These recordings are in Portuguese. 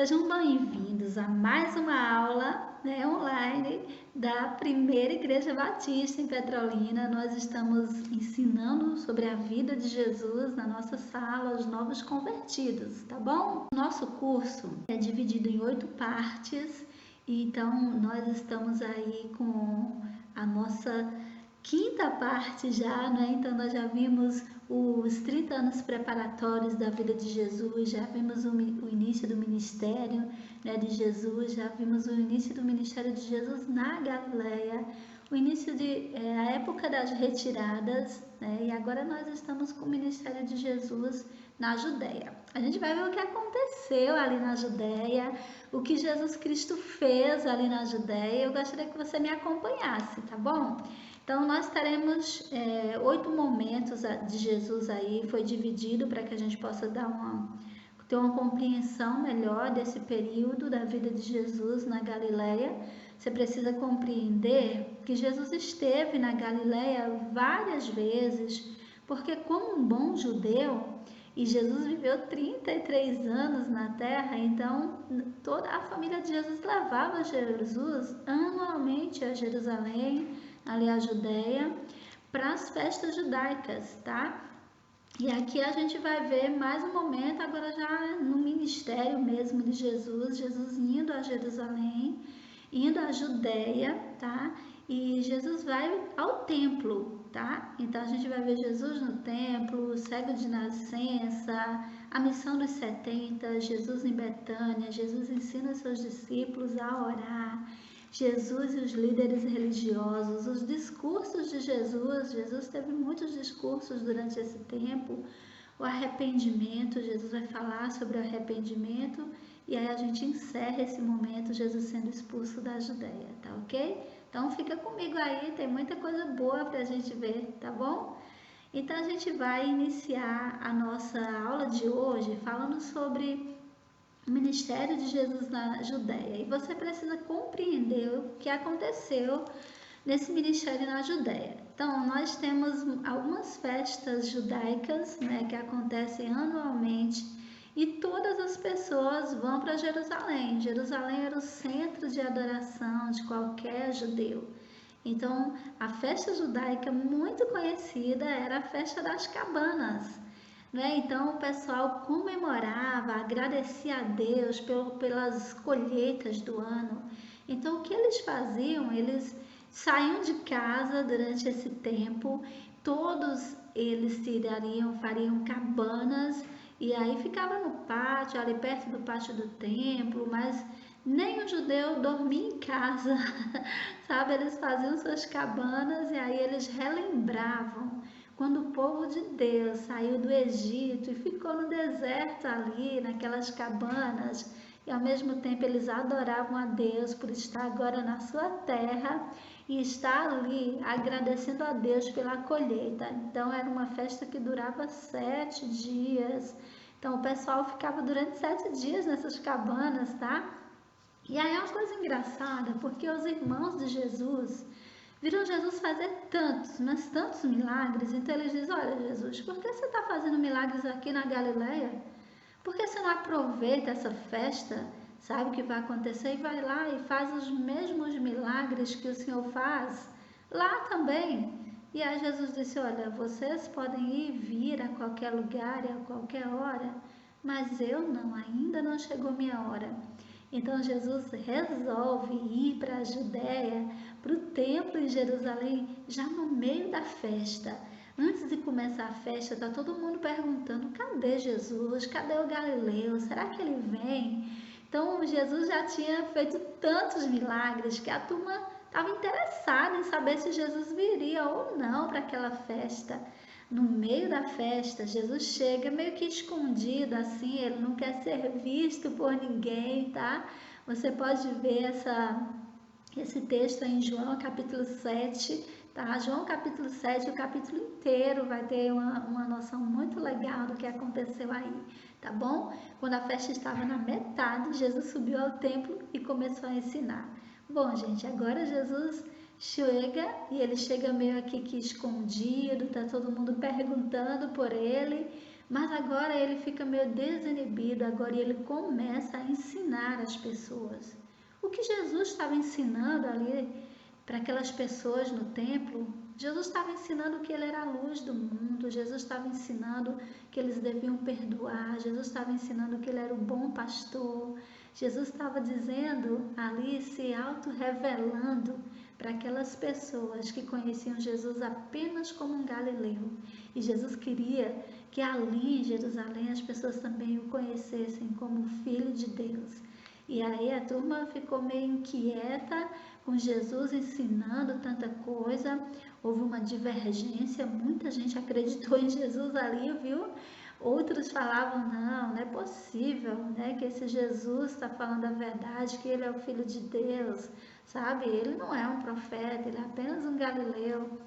Sejam bem-vindos a mais uma aula, online da Primeira Igreja Batista em Petrolina. Nós estamos ensinando sobre a vida de Jesus na nossa sala aos novos convertidos, tá bom? Nosso curso é dividido em 8 partes, então nós estamos aí com a nossa quinta parte já, né? Então nós já vimos os 30 anos preparatórios da vida de Jesus, já vimos o início do ministério, né, de Jesus, já vimos o início do ministério de Jesus na Galileia, o início a época das retiradas, né, e agora nós estamos com o ministério de Jesus na Judéia. A gente vai ver o que aconteceu ali na Judéia, o que Jesus Cristo fez ali na Judéia. Eu gostaria que você me acompanhasse, tá bom? Então, nós teremos 8 momentos de Jesus aí, foi dividido para que a gente possa ter uma compreensão melhor desse período da vida de Jesus na Galileia. Você precisa compreender que Jesus esteve na Galileia várias vezes, porque como um bom judeu, e Jesus viveu 33 anos na terra, então toda a família de Jesus levava Jesus anualmente a Jerusalém, ali a Judéia, para as festas judaicas, tá? E aqui a gente vai ver mais um momento, agora já no ministério mesmo de Jesus, Jesus indo a Jerusalém, indo à Judéia, tá? E Jesus vai ao templo, tá? Então a gente vai ver Jesus no templo, o cego de nascença, a missão dos 70, Jesus em Betânia, Jesus ensina seus discípulos a orar, Jesus e os líderes religiosos, os discursos de Jesus. Jesus teve muitos discursos durante esse tempo. O arrependimento, Jesus vai falar sobre o arrependimento, e aí a gente encerra esse momento, Jesus sendo expulso da Judéia, tá ok? Então fica comigo aí, tem muita coisa boa pra gente ver, tá bom? Então a gente vai iniciar a nossa aula de hoje falando sobre o ministério de Jesus na Judéia. E você precisa compreender o que aconteceu nesse ministério na Judéia. Então, nós temos algumas festas judaicas, né, que acontecem anualmente, e todas as pessoas vão para Jerusalém. Jerusalém era o centro de adoração de qualquer judeu. Então, a festa judaica muito conhecida era a festa das cabanas, né? Então o pessoal comemorava, agradecia a Deus pelas colheitas do ano. Então o que eles faziam? Eles saíam de casa durante esse tempo, todos eles fariam cabanas, e aí ficava no pátio, ali perto do pátio do templo, mas nem o judeu dormia em casa, sabe? Eles faziam suas cabanas e aí eles relembravam quando o povo de Deus saiu do Egito e ficou no deserto ali, naquelas cabanas, e ao mesmo tempo eles adoravam a Deus por estar agora na sua terra e estar ali agradecendo a Deus pela colheita. Então era uma festa que durava 7 dias. Então o pessoal ficava durante 7 dias nessas cabanas, tá? E aí é uma coisa engraçada, porque os irmãos de Jesus viram Jesus fazer tantos, mas tantos milagres. Então eles dizem: olha, Jesus, por que você está fazendo milagres aqui na Galileia? Por que você não aproveita essa festa, sabe o que vai acontecer, e vai lá e faz os mesmos milagres que o Senhor faz lá também? E aí Jesus disse: olha, vocês podem ir e vir a qualquer lugar e a qualquer hora, mas eu não, ainda não chegou minha hora. Então Jesus resolve ir para a Judéia, para o templo em Jerusalém, já no meio da festa. Antes de começar a festa, está todo mundo perguntando: cadê Jesus? Cadê o Galileu? Será que ele vem? Então Jesus já tinha feito tantos milagres que a turma estava interessada em saber se Jesus viria ou não para aquela festa. No meio da festa, Jesus chega meio que escondido assim, ele não quer ser visto por ninguém, tá? Você pode ver esse texto em João capítulo 7, tá? João capítulo 7, o capítulo inteiro vai ter uma noção muito legal do que aconteceu aí, tá bom? Quando a festa estava na metade, Jesus subiu ao templo e começou a ensinar. Bom, gente, agora Jesus chega, e ele chega meio aqui que escondido, tá todo mundo perguntando por ele, mas agora ele fica meio desinibido, agora ele começa a ensinar ensinar as pessoas. O que Jesus estava ensinando ali para aquelas pessoas no templo, Jesus estava ensinando que ele era a luz do mundo, Jesus estava ensinando que eles deviam perdoar, Jesus estava ensinando que ele era o bom pastor, Jesus estava dizendo ali, se auto-revelando para aquelas pessoas que conheciam Jesus apenas como um galileu. E Jesus queria que ali em Jerusalém as pessoas também o conhecessem como Filho de Deus. E aí a turma ficou meio inquieta com Jesus ensinando tanta coisa, houve uma divergência, muita gente acreditou em Jesus ali, viu? Outros falavam, não é possível, né, que esse Jesus está falando a verdade, que ele é o Filho de Deus, sabe? Ele não é um profeta, ele é apenas um galileu.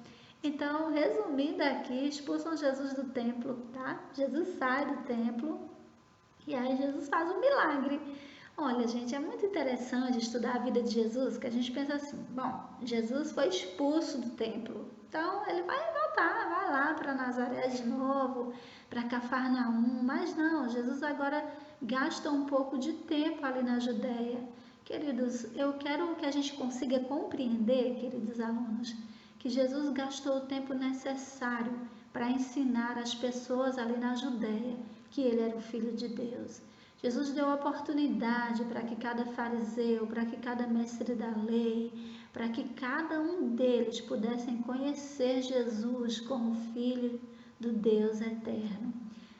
Então, resumindo aqui, expulsam Jesus do templo, tá? Jesus sai do templo e aí Jesus faz um milagre. Olha, gente, é muito interessante estudar a vida de Jesus, que a gente pensa assim, bom, Jesus foi expulso do templo, então ele vai voltar, vai lá para Nazaré de novo, para Cafarnaum, mas não, Jesus agora gasta um pouco de tempo ali na Judéia. Queridos, eu quero que a gente consiga compreender, queridos alunos, que Jesus gastou o tempo necessário para ensinar as pessoas ali na Judéia que ele era o Filho de Deus. Jesus deu oportunidade para que cada fariseu, para que cada mestre da lei, para que cada um deles pudessem conhecer Jesus como Filho do Deus eterno.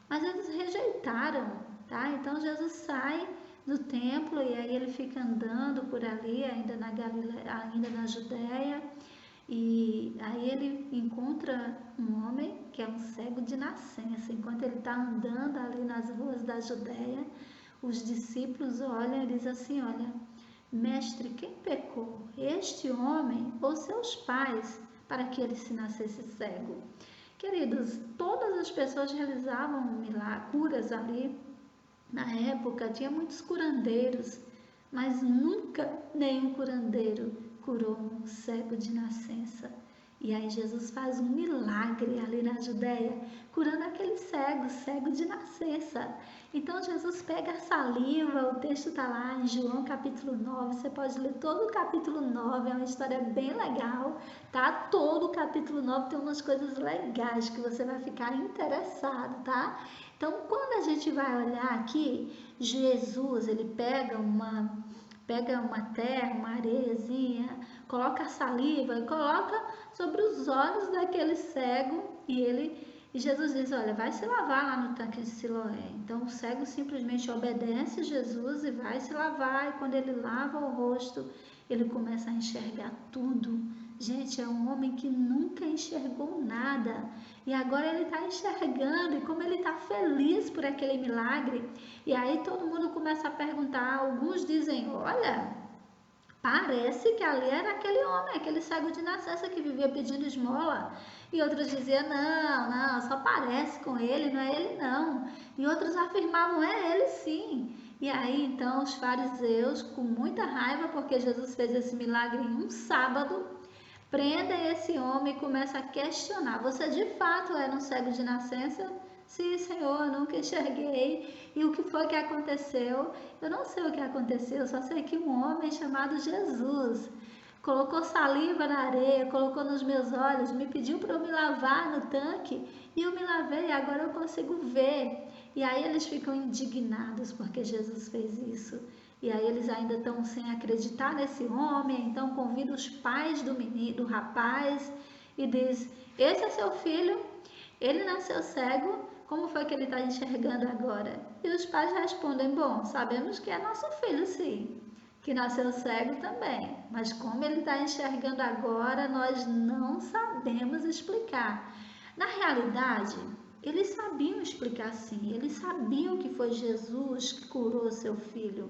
Mas eles rejeitaram, tá? Então Jesus sai do templo e aí ele fica andando por ali, ainda na Galileia, ainda na Judéia, e aí ele encontra um homem que é um cego de nascença. Enquanto ele está andando ali nas ruas da Judéia, os discípulos olham e dizem assim, olha, mestre, quem pecou? Este homem ou seus pais, para que ele se nascesse cego? Queridos, todas as pessoas realizavam curas ali. Na época tinha muitos curandeiros, mas nunca nenhum curandeiro curou um cego de nascença. E aí Jesus faz um milagre ali na Judéia, curando aquele cego de nascença. Então Jesus pega a saliva, o texto está lá em João capítulo 9, você pode ler todo o capítulo 9, é uma história bem legal, tá? Todo o capítulo 9 tem umas coisas legais que você vai ficar interessado, tá? Então quando a gente vai olhar aqui, Jesus, ele pega uma terra, uma areiazinha, coloca a saliva e coloca sobre os olhos daquele cego e Jesus diz, olha, vai se lavar lá no tanque de Siloé. Então o cego simplesmente obedece Jesus e vai se lavar, e quando ele lava o rosto, ele começa a enxergar tudo. Gente, é um homem que nunca enxergou nada e agora ele está enxergando, e como ele está feliz por aquele milagre. E aí todo mundo começa a perguntar, alguns dizem, olha, parece que ali era aquele homem, aquele cego de nascença que vivia pedindo esmola. E outros diziam, não, só parece com ele, não é ele não. E outros afirmavam, é ele sim. E aí então os fariseus, com muita raiva, porque Jesus fez esse milagre em um sábado, prendem esse homem e começam a questionar, você de fato era um cego de nascença? Sim, Senhor, eu nunca enxerguei. E o que foi que aconteceu? Eu não sei o que aconteceu, só sei que um homem chamado Jesus colocou saliva na areia, colocou nos meus olhos, me pediu para eu me lavar no tanque e eu me lavei e agora eu consigo ver. E aí eles ficam indignados porque Jesus fez isso. E aí eles ainda estão sem acreditar nesse homem, então convida os pais do rapaz e diz, esse é seu filho, ele nasceu cego, como foi que ele está enxergando agora? E os pais respondem, bom, sabemos que é nosso filho sim, que nasceu cego também, mas como ele está enxergando agora, nós não sabemos explicar. Na realidade, eles sabiam explicar sim, eles sabiam que foi Jesus que curou seu filho,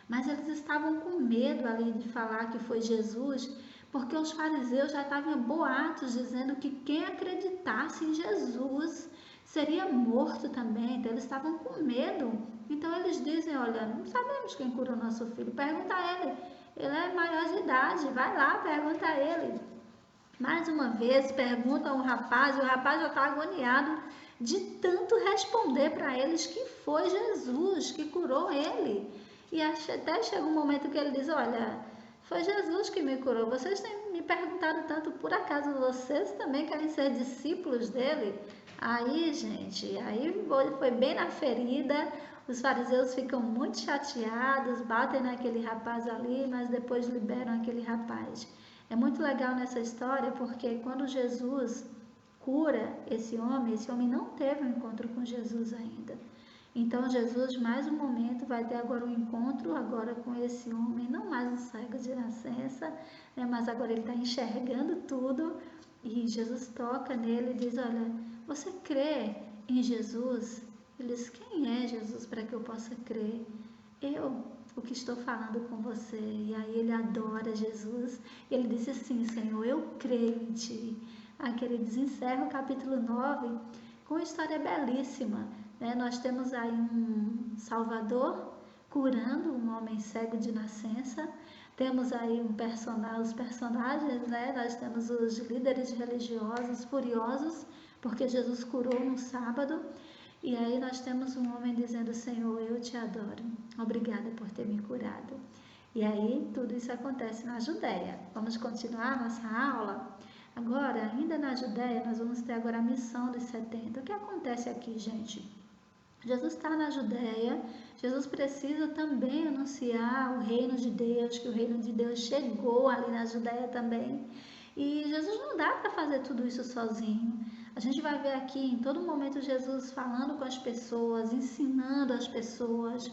mas eles estavam com medo ali de falar que foi Jesus, porque os fariseus já estavam boatos dizendo que quem acreditasse em Jesus seria morto também, então eles estavam com medo. Então eles dizem, olha, não sabemos quem curou nosso filho, pergunta a ele é maior de idade, vai lá, pergunta a ele. Mais uma vez perguntam ao rapaz, e o rapaz já está agoniado de tanto responder para eles que foi Jesus que curou ele. E até chega um momento que ele diz, olha, foi Jesus que me curou. Vocês têm me perguntado tanto, por acaso vocês também querem ser discípulos dele? Aí, gente, aí foi bem na ferida. Os fariseus ficam muito chateados, batem naquele rapaz ali, mas depois liberam aquele rapaz. É muito legal nessa história porque quando Jesus cura esse homem não teve um encontro com Jesus ainda. Então Jesus, mais um momento, vai ter agora um encontro agora com esse homem, não mais um cego de nascença, né, mas agora ele está enxergando tudo e Jesus toca nele e diz, olha, você crê em Jesus? Ele diz, quem é Jesus para que eu possa crer? Eu, o que estou falando com você. E aí ele adora Jesus. E ele disse assim, Senhor, eu creio em ti. Aí queridos, encerra o capítulo 9 com uma história belíssima. Né? Nós temos aí um Salvador curando um homem cego de nascença. Temos aí os personagens, né? Nós temos os líderes religiosos furiosos, porque Jesus curou no sábado. E aí nós temos um homem dizendo, Senhor, eu te adoro. Obrigada por ter me curado. E aí tudo isso acontece na Judéia. Vamos continuar nossa aula? Agora, ainda na Judéia, nós vamos ter agora a missão dos 70. O que acontece aqui, gente? Jesus está na Judéia, Jesus precisa também anunciar o reino de Deus, que o reino de Deus chegou ali na Judéia também. E Jesus não dá para fazer tudo isso sozinho. A gente vai ver aqui em todo momento Jesus falando com as pessoas, ensinando as pessoas,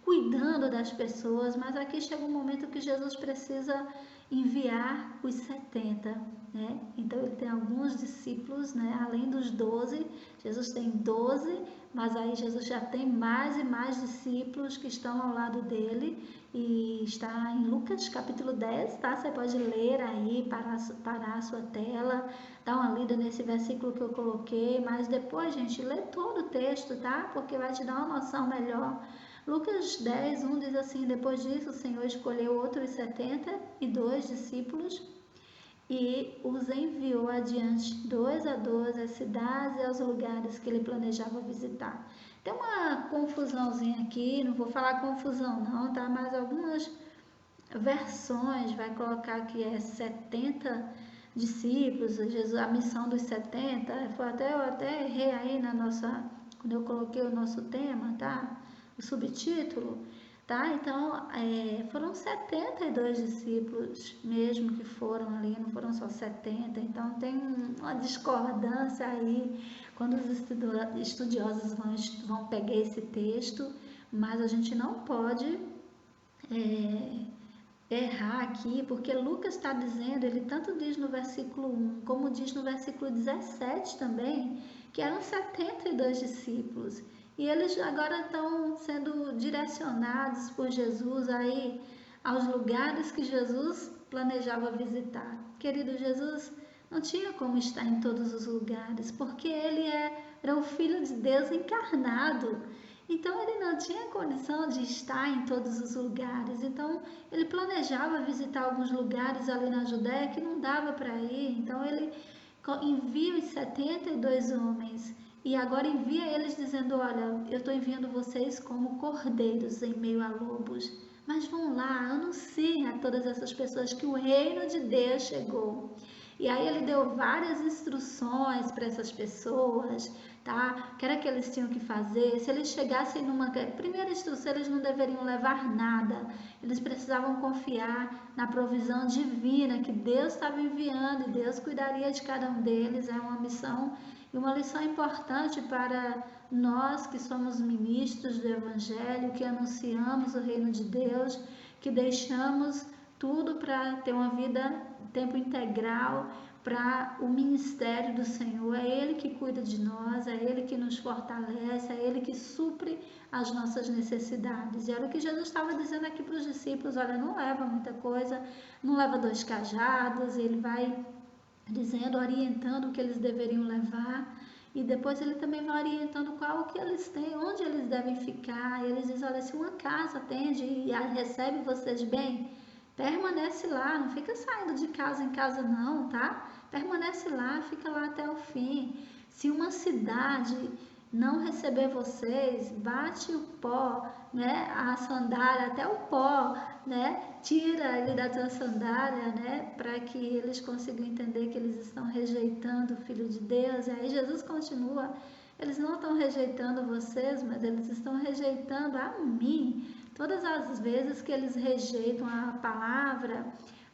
cuidando das pessoas, mas aqui chega um momento que Jesus precisa enviar os 70, né? Então ele tem alguns discípulos, né? Além dos 12, Jesus tem 12, mas aí Jesus já tem mais e mais discípulos que estão ao lado dele e está em Lucas capítulo 10, tá? Você pode ler aí, parar a sua tela, dar uma lida nesse versículo que eu coloquei, mas depois, gente, lê todo o texto, tá? Porque vai te dar uma noção melhor. Lucas 10, 1 diz assim, depois disso o Senhor escolheu outros 72 discípulos e os enviou adiante, 2 a 2, às cidades e aos lugares que ele planejava visitar. Tem uma confusãozinha aqui, não vou falar confusão não, tá? Mas algumas versões vai colocar que é 70 discípulos, Jesus, a missão dos 70, eu até errei aí quando eu coloquei o nosso tema, tá? O subtítulo, tá? Então, foram 72 discípulos mesmo que foram ali, não foram só 70, então tem uma discordância aí quando os estudiosos vão pegar esse texto, mas a gente não pode errar aqui, porque Lucas está dizendo, ele tanto diz no versículo 1, como diz no versículo 17 também, que eram 72 discípulos. E eles agora estão sendo direcionados por Jesus aí aos lugares que Jesus planejava visitar. Querido, Jesus não tinha como estar em todos os lugares, porque ele era o Filho de Deus encarnado. Então ele não tinha condição de estar em todos os lugares. Então ele planejava visitar alguns lugares ali na Judéia que não dava para ir. Então ele envia os 72 homens e agora envia eles dizendo, olha, eu estou enviando vocês como cordeiros em meio a lobos. Mas vão lá, anunciem a todas essas pessoas que o reino de Deus chegou. E aí ele deu várias instruções para essas pessoas, tá? Que era que eles tinham que fazer. Se eles chegassem numa primeira instrução, eles não deveriam levar nada. Eles precisavam confiar na provisão divina que Deus estava enviando e Deus cuidaria de cada um deles. É uma missão e uma lição importante para nós que somos ministros do Evangelho, que anunciamos o reino de Deus, que deixamos tudo para ter uma vida tempo integral para o ministério do Senhor. É Ele que cuida de nós, é Ele que nos fortalece, é Ele que supre as nossas necessidades. E era o que Jesus estava dizendo aqui para os discípulos, olha, não leva muita coisa, não leva 2 cajados, ele vai dizendo, orientando o que eles deveriam levar. E depois ele também vai orientando qual que eles têm, onde eles devem ficar. E eles dizem, olha, se uma casa atende e recebe vocês bem, permanece lá, não fica saindo de casa em casa não, tá? Permanece lá, fica lá até o fim. Se uma cidade não receber vocês, bate o pó, né, a sandália, até o pó, né, tira ele da tua sandália, né, para que eles consigam entender que eles estão rejeitando o Filho de Deus. E aí Jesus continua, eles não estão rejeitando vocês, mas eles estão rejeitando a mim. Todas as vezes que eles rejeitam a palavra,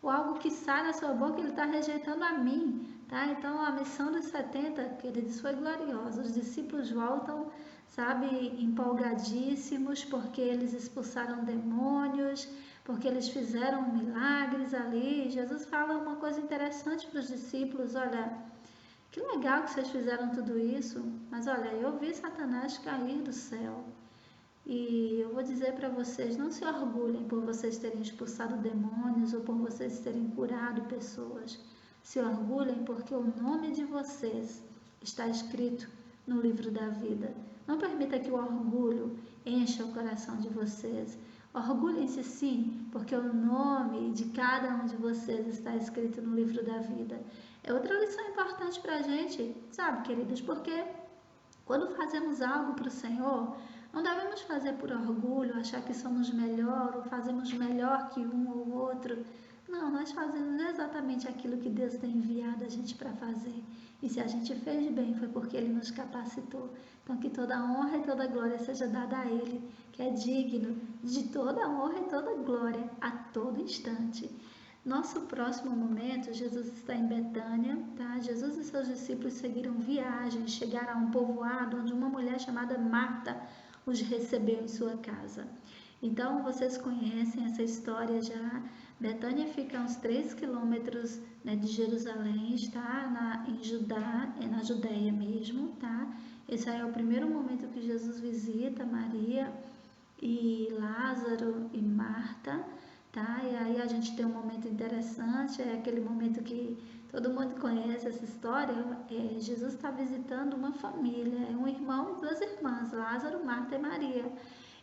ou algo que sai da sua boca, ele está rejeitando a mim, tá? Então, a missão dos 70, queridos, foi gloriosa. Os discípulos voltam, sabe, empolgadíssimos, porque eles expulsaram demônios, porque eles fizeram milagres ali. Jesus fala uma coisa interessante para os discípulos, olha, que legal que vocês fizeram tudo isso, mas olha, eu vi Satanás cair do céu. E eu vou dizer para vocês, não se orgulhem por vocês terem expulsado demônios ou por vocês terem curado pessoas. Se orgulhem porque o nome de vocês está escrito no livro da vida. Não permita que o orgulho encha o coração de vocês. Orgulhem-se sim, porque o nome de cada um de vocês está escrito no livro da vida. É outra lição importante para a gente, sabe, queridos? Porque quando fazemos algo para o Senhor, não devemos fazer por orgulho, achar que somos melhor ou fazemos melhor que um ou outro. Não, nós fazemos exatamente aquilo que Deus tem enviado a gente para fazer. E se a gente fez bem, foi porque Ele nos capacitou. Então, que toda honra e toda glória seja dada a Ele, que é digno de toda honra e toda glória a todo instante. Nosso próximo momento, Jesus está em Betânia, tá? Jesus e seus discípulos seguiram viagem, chegaram a um povoado onde uma mulher chamada Marta os recebeu em sua casa. Então, vocês conhecem essa história já. Betânia fica a uns 3 quilômetros, né, de Jerusalém, está em Judá, é na Judéia mesmo, tá? Esse aí é o primeiro momento que Jesus visita Maria e Lázaro e Marta, tá? E aí a gente tem um momento interessante, é aquele momento que todo mundo conhece essa história. Jesus está visitando uma família, é um irmão e duas irmãs, Lázaro, Marta e Maria.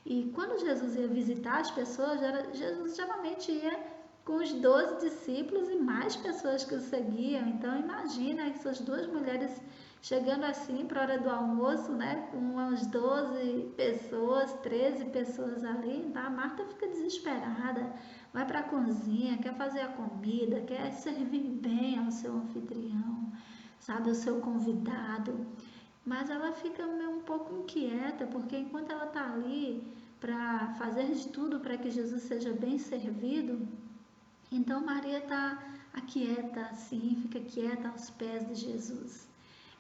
E quando Jesus ia visitar as pessoas, Jesus geralmente ia com os 12 discípulos e mais pessoas que o seguiam. Então imagina essas duas mulheres chegando assim para a hora do almoço, né, com umas 12 pessoas, 13 pessoas ali. Então a Marta fica desesperada, vai para a cozinha, quer fazer a comida, quer servir bem ao seu anfitrião, sabe, ao seu convidado. Mas ela fica meio um pouco inquieta, porque enquanto ela está ali para fazer de tudo para que Jesus seja bem servido, então Maria está aquieta assim, fica quieta aos pés de Jesus.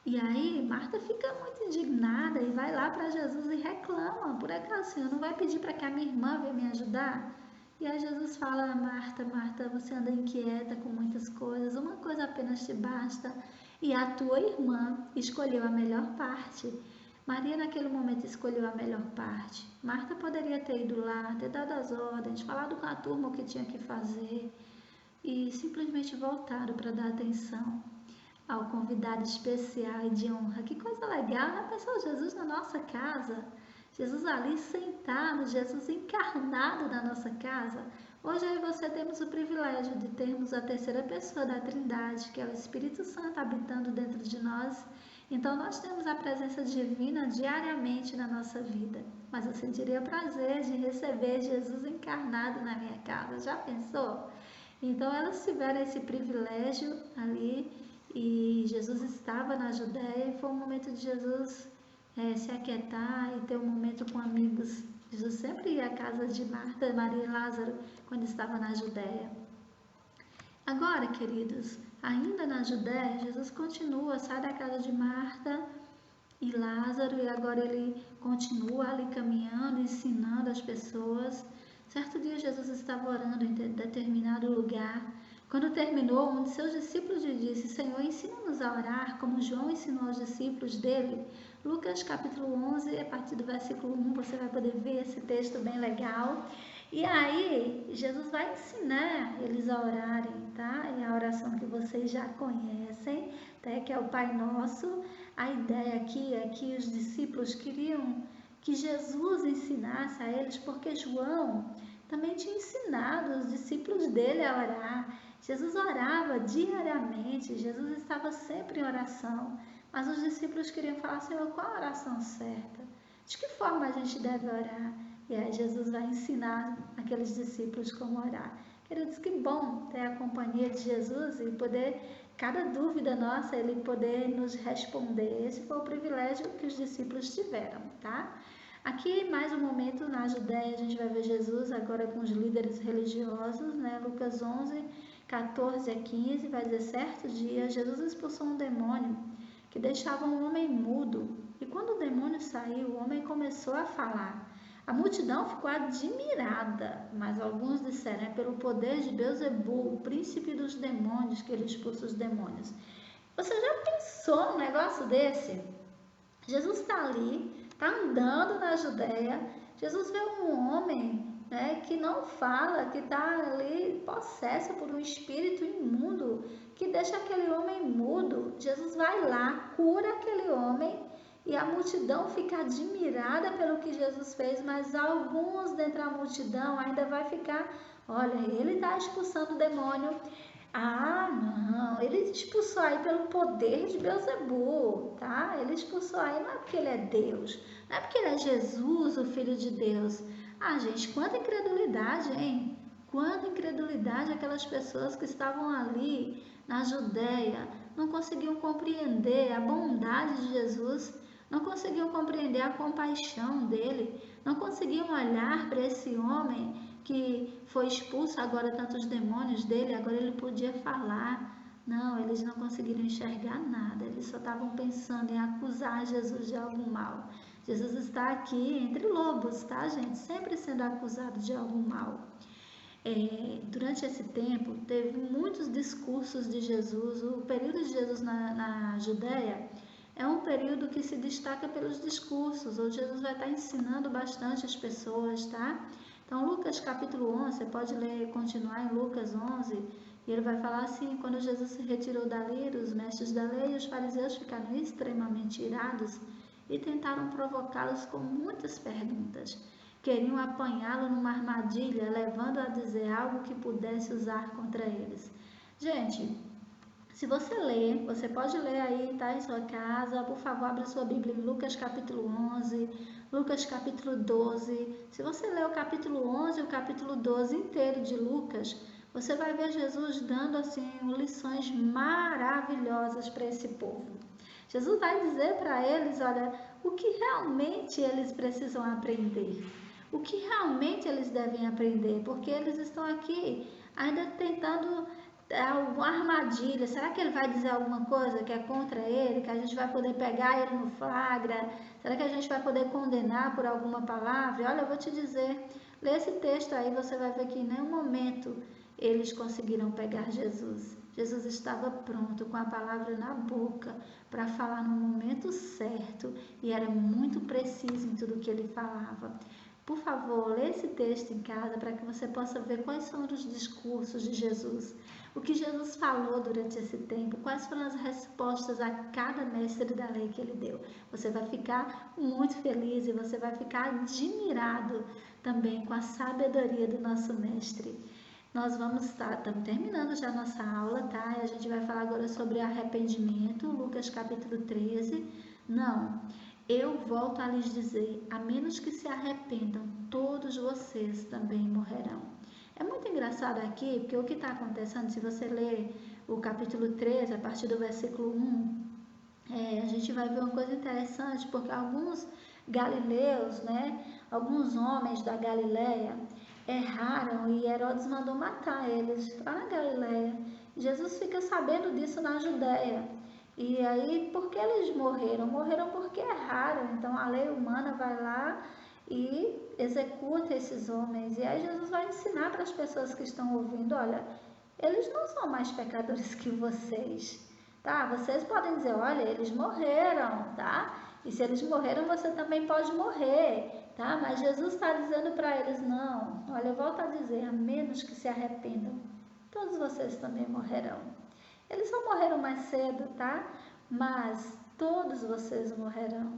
E aí Marta fica muito indignada e vai lá para Jesus e reclama, por acaso o Senhor não vai pedir para que a minha irmã venha me ajudar? E aí Jesus fala, Marta, Marta, você anda inquieta com muitas coisas, uma coisa apenas te basta, e a tua irmã escolheu a melhor parte. Maria naquele momento escolheu a melhor parte. Marta poderia ter ido lá, ter dado as ordens, falado com a turma o que tinha que fazer e simplesmente voltado para dar atenção ao convidado especial e de honra. Que coisa legal, né? Pensou Jesus na nossa casa, Jesus ali sentado, Jesus encarnado na nossa casa. Hoje eu e você temos o privilégio de termos a terceira pessoa da Trindade, que é o Espírito Santo habitando dentro de nós. Então nós temos a presença divina diariamente na nossa vida. Mas eu sentiria o prazer de receber Jesus encarnado na minha casa. Já pensou? Então elas tiveram esse privilégio ali e Jesus estava na Judéia e foi um momento de Jesus se aquietar e ter um momento com amigos. Jesus sempre ia à casa de Marta, Maria e Lázaro quando estava na Judéia. Agora, queridos, ainda na Judéia, Jesus continua, sai da casa de Marta e Lázaro e agora ele continua ali caminhando, ensinando as pessoas. Certo dia Jesus estava orando em determinado lugar. Quando terminou, um de seus discípulos lhe disse, Senhor, ensina-nos a orar como João ensinou aos discípulos dele. Lucas capítulo 11, a partir do versículo 1, você vai poder ver esse texto bem legal. E aí, Jesus vai ensinar eles a orarem, tá? E a oração que vocês já conhecem, tá? Que é o Pai Nosso. A ideia aqui é que os discípulos queriam que Jesus ensinasse a eles, porque João também tinha ensinado os discípulos dele a orar. Jesus orava diariamente, Jesus estava sempre em oração. Mas os discípulos queriam falar, Senhor, qual a oração certa? De que forma a gente deve orar? E aí Jesus vai ensinar aqueles discípulos como orar. Queridos, que bom ter a companhia de Jesus e poder, cada dúvida nossa, Ele poder nos responder. Esse foi o privilégio que os discípulos tiveram, tá? Aqui, mais um momento na Judéia, a gente vai ver Jesus agora com os líderes religiosos, né? Lucas 11, 14 a 15, vai dizer, certo dia, Jesus expulsou um demônio que deixava um homem mudo. E quando o demônio saiu, o homem começou a falar. A multidão ficou admirada, mas alguns disseram, é pelo poder de Beelzebul, o príncipe dos demônios, que ele expulsa os demônios. Você já pensou num negócio desse? Jesus está ali, está andando na Judéia, Jesus vê um homem, né, que não fala, que está ali possesso por um espírito imundo, que deixa aquele homem mudo. Jesus vai lá, cura aquele homem e a multidão fica admirada pelo que Jesus fez, mas alguns dentro da multidão ainda vai ficar, olha, ele está expulsando o demônio. Ah, não, ele expulsou aí pelo poder de Beelzebul, tá? Ele expulsou aí não é porque ele é Deus, não é porque ele é Jesus, o Filho de Deus. Ah, gente, quanta incredulidade, hein? Quanta incredulidade aquelas pessoas que estavam ali na Judéia, não conseguiam compreender a bondade de Jesus, não conseguiam compreender a compaixão dele, não conseguiam olhar para esse homem que foi expulso agora tantos demônios dele, agora ele podia falar. Não, eles não conseguiram enxergar nada, eles só estavam pensando em acusar Jesus de algum mal. Jesus está aqui entre lobos, tá, gente? Sempre sendo acusado de algum mal. Durante esse tempo, teve muitos discursos de Jesus. O período de Jesus na Judéia é um período que se destaca pelos discursos, onde Jesus vai estar ensinando bastante as pessoas, tá? Então, Lucas capítulo 11, você pode ler, continuar em Lucas 11, e ele vai falar assim, quando Jesus se retirou dali, os mestres da lei e os fariseus ficaram extremamente irados e tentaram provocá-los com muitas perguntas. Queriam apanhá-lo numa armadilha, levando a dizer algo que pudesse usar contra eles. Gente, se você ler, você pode ler aí, tá, em sua casa, por favor, abra sua Bíblia em Lucas capítulo 11, Lucas capítulo 12. Se você ler o capítulo 11 e o capítulo 12 inteiro de Lucas, você vai ver Jesus dando assim lições maravilhosas para esse povo. Jesus vai dizer para eles, olha, o que realmente eles precisam aprender, o que realmente eles devem aprender, porque eles estão aqui ainda tentando alguma armadilha. Será que ele vai dizer alguma coisa que é contra ele, que a gente vai poder pegar ele no flagra? Será que a gente vai poder condenar por alguma palavra? Olha, eu vou te dizer, lê esse texto aí, você vai ver que em nenhum momento eles conseguiram pegar Jesus. Jesus estava pronto, com a palavra na boca, para falar no momento certo, e era muito preciso em tudo que ele falava. Por favor, lê esse texto em casa para que você possa ver quais são os discursos de Jesus, o que Jesus falou durante esse tempo, quais foram as respostas a cada mestre da lei que ele deu. Você vai ficar muito feliz e você vai ficar admirado também com a sabedoria do nosso mestre. Nós estamos terminando já a nossa aula, tá? E a gente vai falar agora sobre arrependimento, Lucas capítulo 13. Não, eu volto a lhes dizer, a menos que se arrependam, todos vocês também morrerão. É muito engraçado aqui, porque o que está acontecendo, se você ler o capítulo 13, a partir do versículo 1, a gente vai ver uma coisa interessante, porque alguns galileus, né, alguns homens da Galileia, erraram e Herodes mandou matar eles lá na Galileia. Jesus fica sabendo disso na Judéia. E aí, por que eles morreram? Morreram porque erraram. Então, a lei humana vai lá e executa esses homens. E aí, Jesus vai ensinar para as pessoas que estão ouvindo, olha, eles não são mais pecadores que vocês, tá? Vocês podem dizer, olha, eles morreram, tá? E se eles morreram, você também pode morrer, tá? Mas Jesus está dizendo para eles, não, olha, eu volto a dizer, a menos que se arrependam, todos vocês também morrerão. Eles só morreram mais cedo, tá? Mas todos vocês morrerão.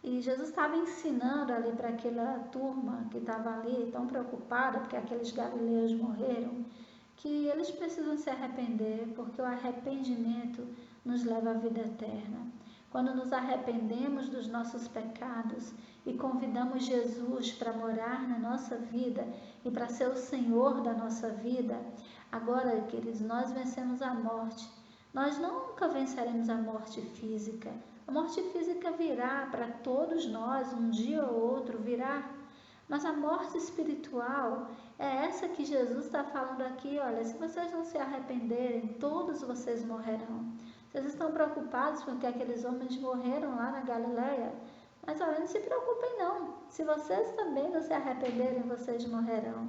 E Jesus estava ensinando ali para aquela turma que estava ali tão preocupada porque aqueles galileus morreram, que eles precisam se arrepender, porque o arrependimento nos leva à vida eterna. quando nos arrependemos dos nossos pecados e convidamos Jesus para morar na nossa vida e para ser o Senhor da nossa vida, agora, queridos, nós vencemos a morte. Nós nunca venceremos a morte física. A morte física virá para todos nós, um dia ou outro virá. Mas a morte espiritual é essa que Jesus está falando aqui. Olha, se vocês não se arrependerem, todos vocês morrerão. Vocês estão preocupados porque aqueles homens morreram lá na Galileia? Mas olha, não se preocupem não. Se vocês também não se arrependerem, vocês morrerão.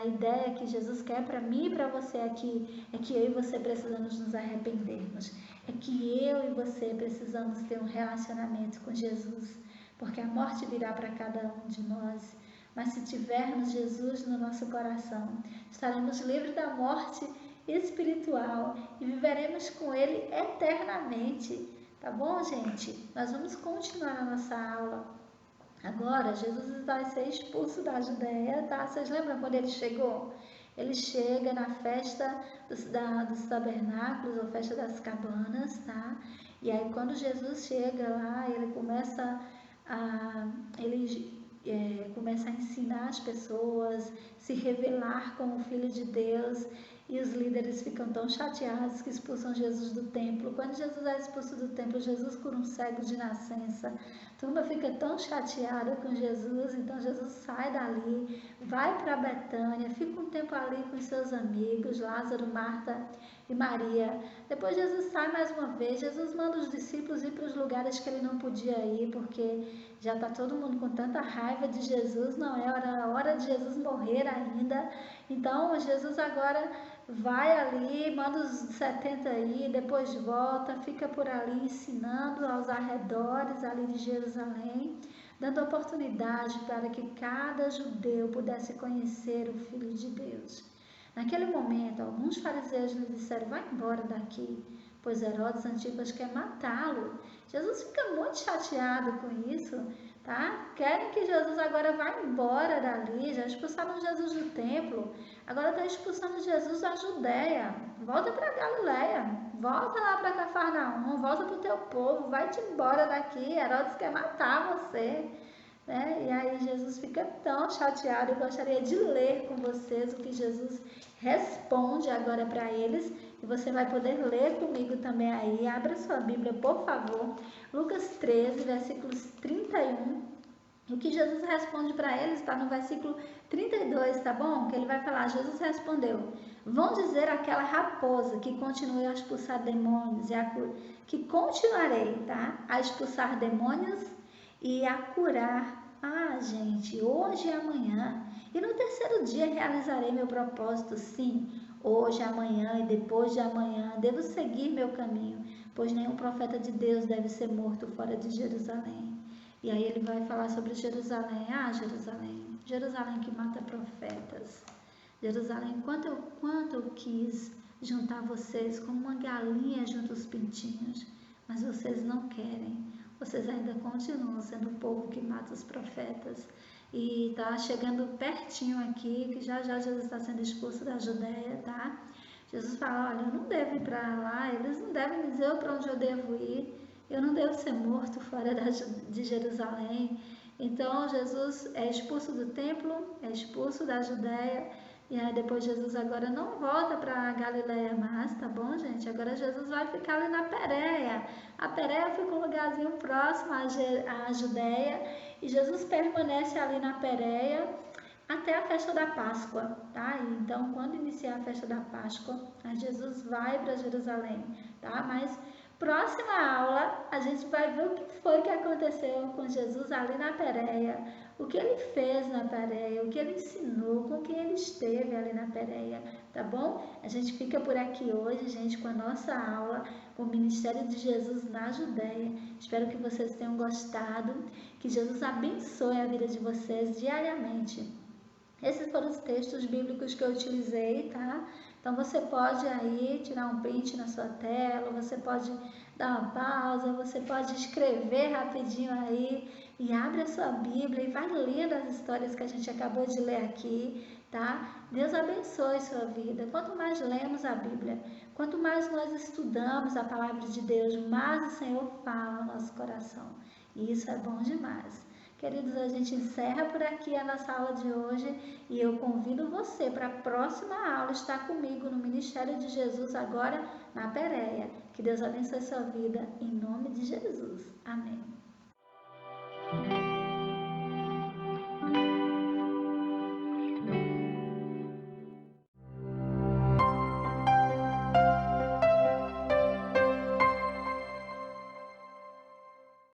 A ideia que Jesus quer para mim e para você aqui é que eu e você precisamos nos arrependermos. É que eu e você precisamos ter um relacionamento com Jesus. Porque a morte virá para cada um de nós. Mas se tivermos Jesus no nosso coração, estaremos livres da morte espiritual e viveremos com Ele eternamente. Tá bom, gente? Nós vamos continuar a nossa aula. Agora, Jesus vai ser expulso da Judéia, tá? Vocês lembram quando ele chegou? Ele chega na festa dos tabernáculos, ou festa das cabanas, tá? E aí, quando Jesus chega lá, ele começa a ensinar as pessoas, se revelar como Filho de Deus, e os líderes ficam tão chateados que expulsam Jesus do templo. Quando Jesus é expulso do templo, Jesus cura um cego de nascença. A turma fica tão chateada com Jesus, então Jesus sai dali, vai para Betânia, fica um tempo ali com seus amigos, Lázaro, Marta e Maria. Depois Jesus sai mais uma vez, Jesus manda os discípulos ir para os lugares que ele não podia ir, porque já está todo mundo com tanta raiva de Jesus, não é hora de Jesus morrer ainda. Então Jesus agora vai ali, manda os 70 ir, depois volta, fica por ali ensinando aos arredores ali de Jerusalém, dando oportunidade para que cada judeu pudesse conhecer o Filho de Deus. Naquele momento, alguns fariseus lhe disseram: vai embora daqui, pois Herodes Antipas quer matá-lo. Jesus fica muito chateado com isso, tá? Querem que Jesus agora vá embora dali, já expulsaram Jesus do templo, agora estão expulsando Jesus da Judéia. Volta para Galileia, volta lá para Cafarnaum, volta para o teu povo, vai-te embora daqui, Herodes quer matar você. E aí Jesus fica tão chateado. Eu gostaria de ler com vocês o que Jesus responde agora para eles, e você vai poder ler comigo também aí. Abra sua Bíblia, por favor, Lucas 13, versículos 31. O que Jesus responde para eles está no versículo 32, tá bom? Que ele vai falar: Jesus respondeu: vão dizer àquela raposa que continue a expulsar demônios, que continuarei, tá? A expulsar demônios e a curar, gente, hoje e amanhã. E no terceiro dia realizarei meu propósito. Sim, hoje, amanhã e depois de amanhã devo seguir meu caminho, pois nenhum profeta de Deus deve ser morto fora de Jerusalém. E aí ele vai falar sobre Jerusalém. Jerusalém, Jerusalém que mata profetas. Jerusalém, quanto eu quis juntar vocês como uma galinha junto aos pintinhos, mas vocês não querem. Vocês ainda continuam sendo o povo que mata os profetas. E tá chegando pertinho aqui, que já Jesus está sendo expulso da Judéia, tá? Jesus fala: olha, eu não devo ir para lá, eles não devem dizer para onde eu devo ir, eu não devo ser morto fora de Jerusalém. Então Jesus é expulso do templo, é expulso da Judéia. E aí depois Jesus agora não volta para Galileia mais, tá bom, gente? Agora Jesus vai ficar ali na Pérea. A Pérea fica um lugarzinho próximo à Judéia, e Jesus permanece ali na Pérea até a festa da Páscoa, tá? Então, quando iniciar a festa da Páscoa, Jesus vai para Jerusalém, tá? Mas próxima aula a gente vai ver o que foi que aconteceu com Jesus ali na Pérea, o que ele fez na Pérea, o que ele ensinou, com quem ele esteve ali na Pérea, tá bom? A gente fica por aqui hoje, gente, com a nossa aula, com o Ministério de Jesus na Judéia. Espero que vocês tenham gostado, que Jesus abençoe a vida de vocês diariamente. Esses foram os textos bíblicos que eu utilizei, tá? Então você pode aí tirar um print na sua tela, você pode dar uma pausa, você pode escrever rapidinho aí e abre a sua Bíblia e vai lendo as histórias que a gente acabou de ler aqui, tá? Deus abençoe sua vida. Quanto mais lemos a Bíblia, quanto mais nós estudamos a palavra de Deus, mais o Senhor fala no nosso coração. E isso é bom demais. Queridos, a gente encerra por aqui a nossa aula de hoje e eu convido você para a próxima aula estar comigo no Ministério de Jesus agora na Pérea. Que Deus abençoe sua vida em nome de Jesus. Amém.